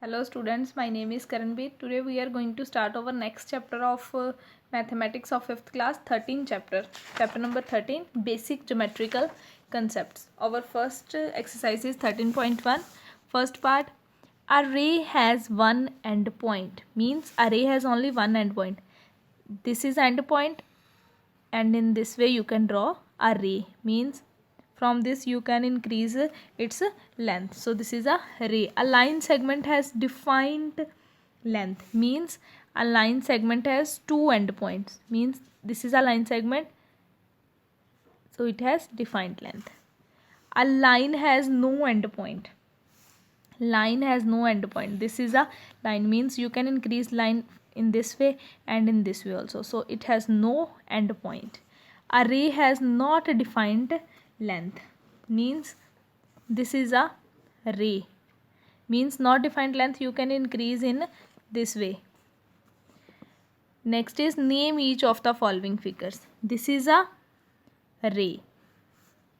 Hello students, my name is Karanveer. Today we are going to start our next chapter of mathematics of 5th class, 13th chapter. Chapter number 13, basic geometrical concepts. Our first exercise is 13.1. First part, a ray has one end point. Means a ray has only one end point. This is end point and in this way you can draw a ray. Means from this you can increase its length. So this is a ray. A line segment has defined length. Means a line segment has two endpoints. Means this is a line segment, so it has defined length. A line has no endpoint. Line has no endpoint. This is a line, means you can increase line in this way and in this way also. So it has no endpoint. A ray has not a defined length. Means this is a ray. Means not defined length, you can increase in this way. Next is name each of the following figures. This is a ray,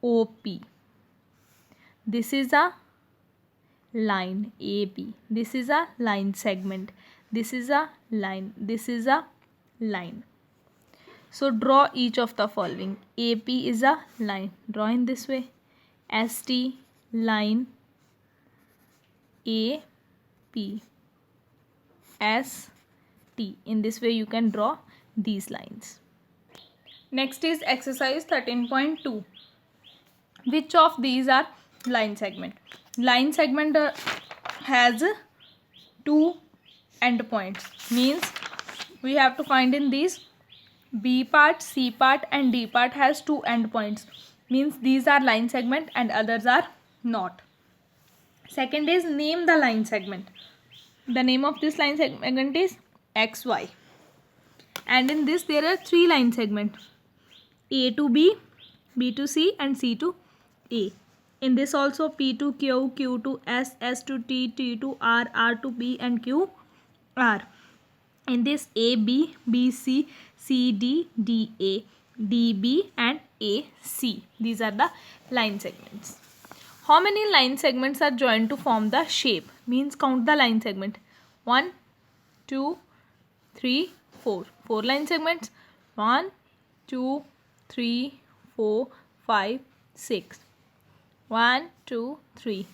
OP. This is a line, AB. This is a line segment. This is a line. This is a line. So draw each of the following. AP is a line. Draw in this way. ST line. AP. ST. In this way you can draw these lines. Next is exercise 13.2. Which of these are line segment? Line segment has two endpoints. Means we have to find in these B part, C part and D part has two endpoints. Means these are line segment and others are not. Second is name the line segment. The name of this line segment is XY. And in this there are three line segments. A to B, B to C and C to A. In this also P to Q, Q to S, S to T, T to R, R to P and Q R. In this A, B, B, C, C, D, D, A, D, B and A, C. These are the line segments. How many line segments are joined to form the shape? Means count the line segment. 1, 2, 3, 4. 4 line segments. 1, 2, 3, 4, 5, 6. 1, 2, 3.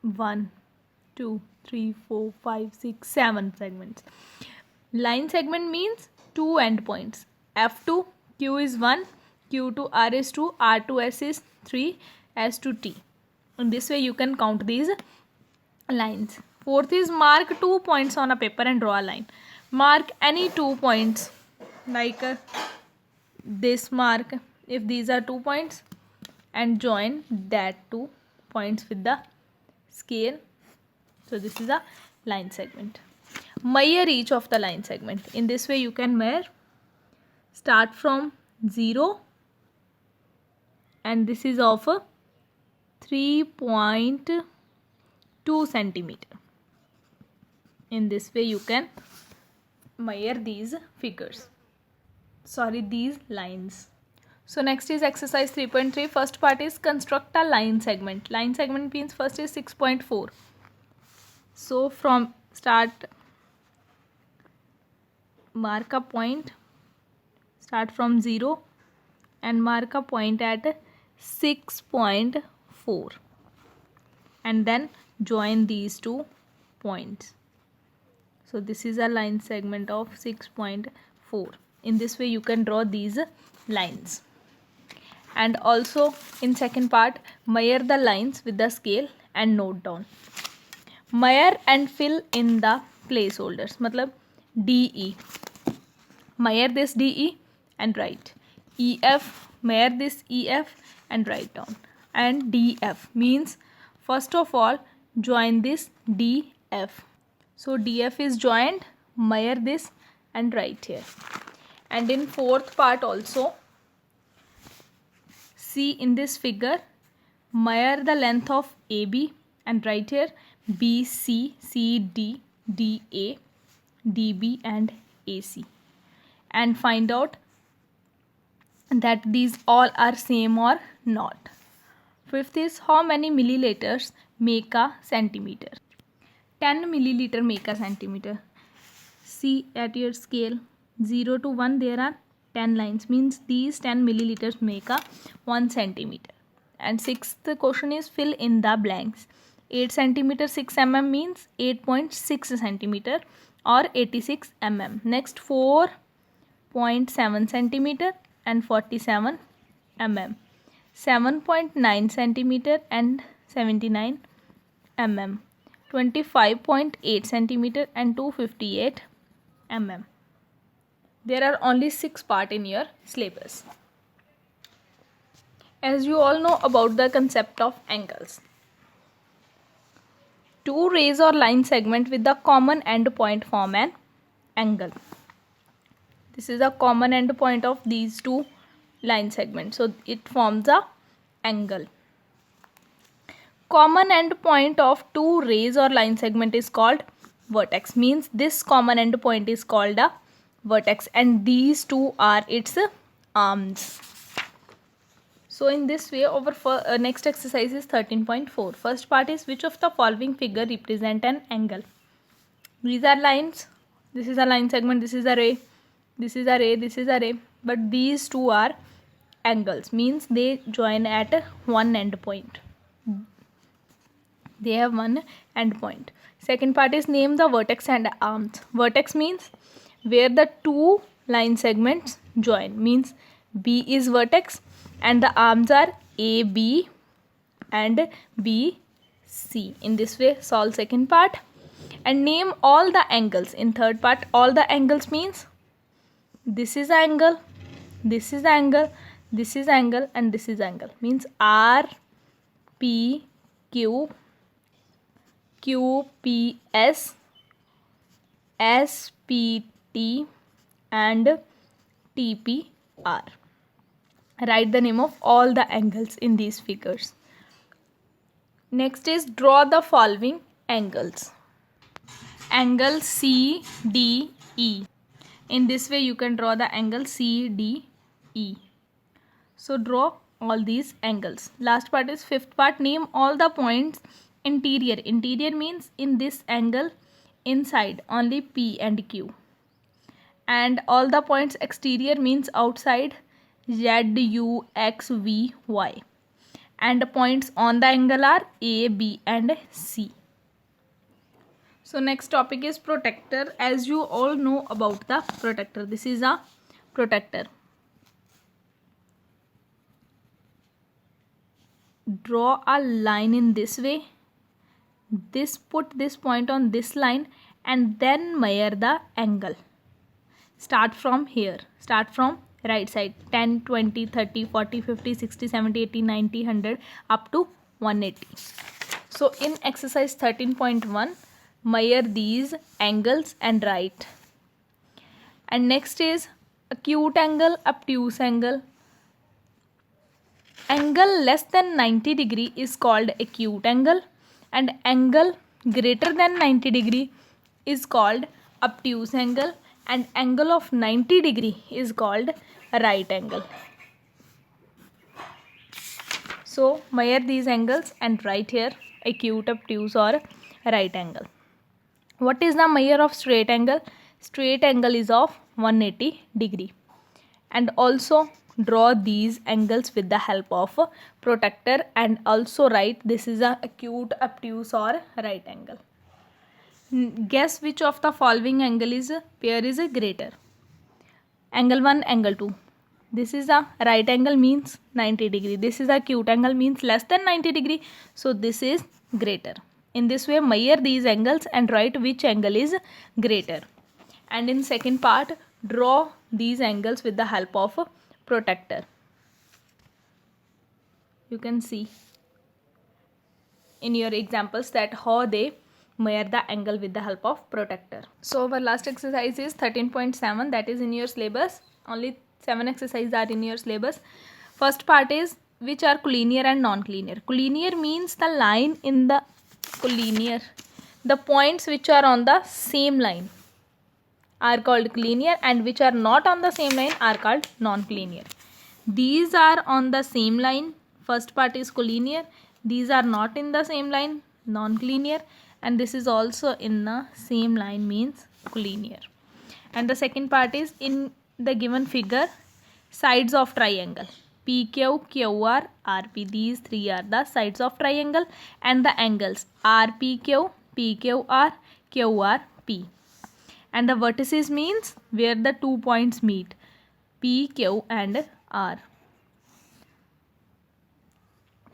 1, 2, 3, 4, 5, 6, 7 segments. Line segment means two endpoints. F to Q is 1, Q to R is 2, R to S is 3, S to T. In this way you can count these lines. Fourth is mark 2 points on a paper and draw a line. Mark any 2 points like this mark if these are 2 points and join that 2 points with the scale. So this is a line segment. Measure each of the line segment. In this way you can measure. Start from 0 and this is of 3.2 centimeter. In this way you can measure these figures. These lines. So next is exercise 3.3. First part is construct a line segment. Line segment means first is 6.4. So from start, mark a point, start from 0 and mark a point at 6.4 and then join these 2 points. So this is a line segment of 6.4. In this way you can draw these lines. And also in second part, measure the lines with the scale and note down. Measure and fill in the placeholders. Matlab DE. Measure this DE and write. EF. Measure this EF and write down. And DF means first of all join this DF. So DF is joined. Measure this and write here. And in fourth part also, see in this figure, measure the length of AB and write here BC, CD, DA, DB and AC. And find out that these all are same or not. Fifth is how many milliliters make a centimeter. 10 milliliter make a centimeter. See at your scale 0 to 1 there are 10 lines, means these 10 milliliters make a 1 centimeter. And sixth question is fill in the blanks. 8 centimeter 6 mm means 8.6 centimeter or 86 mm. Next 4.7 centimeter and 47 mm. 7.9 centimeter and 79 mm. 25.8 centimeter and 258 mm. There are only 6 parts in your syllabus. As you all know about the concept of angles. Two rays or line segment with the common end point form an angle. This is a common end point of these two line segments, so it forms a angle. Common end point of two rays or line segment is called vertex, means this common end point is called a vertex and these two are its arms. So in this way our next exercise is 13.4. First part is which of the following figure represent an angle. These are lines. This is a line segment, this is a ray, this is a ray, this is a ray, but these two are angles, means they join at one end point. They have one end point. Second part is name the vertex and arms. Vertex means where the two line segments join, means B is vertex and the arms are AB and BC. In this way solve second part and name all the angles. In third part all the angles means this is angle, this is angle, this is angle and this is angle, means R, P, Q, Q, P, S, S, P, T and T, P, R. Write the name of all the angles in these figures. Next is draw the following angles. Angle C, D, E. In this way you can draw the angle C, D, E. So draw all these angles. Last part is fifth part. Name all the points interior. Interior means in this angle inside only P and Q. And all the points exterior means outside Z, U, X, V, Y. And the points on the angle are A, B and C. So next topic is protector. As you all know about the protector. This is a protector. Draw a line in this way. Put this point on this line and then measure the angle. Start from here. Start from right side 10, 20, 30, 40, 50, 60, 70, 80, 90, 100 up to 180. So in exercise 13.1 measure these angles and write. And next is acute angle, obtuse angle. Angle less than 90 degree is called acute angle and angle greater than 90 degree is called obtuse angle and angle of 90 degree is called right angle. So measure these angles and write here acute, obtuse or right angle. What is the measure of straight angle? Straight angle is of 180 degree. And also draw these angles with the help of a protractor and also write this is a acute, obtuse or right angle. Guess which of the following angle is pair is greater. Angle 1, angle 2. This is a right angle means 90 degree. This is a acute angle means less than 90 degree. So this is greater. In this way measure these angles and write which angle is greater. And in second part draw these angles with the help of a protractor. You can see in your examples that how they measure the angle with the help of protractor. So our last exercise is 13.7, that is in your syllabus. Only 7 exercises are in your syllabus. First part is which are collinear and non-collinear. Collinear means the line in the collinear. The points which are on the same line are called collinear and which are not on the same line are called non-collinear. These are on the same line. First part is collinear. These are not in the same line, non-collinear. and this is also in the same line means collinear. And the second part is in the given figure, sides of triangle PQ, QR, RP. These three are the sides of triangle, and the angles RPQ, PQR, QRP. And the vertices means where the 2 points meet, P, Q and R.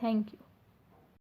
Thank you.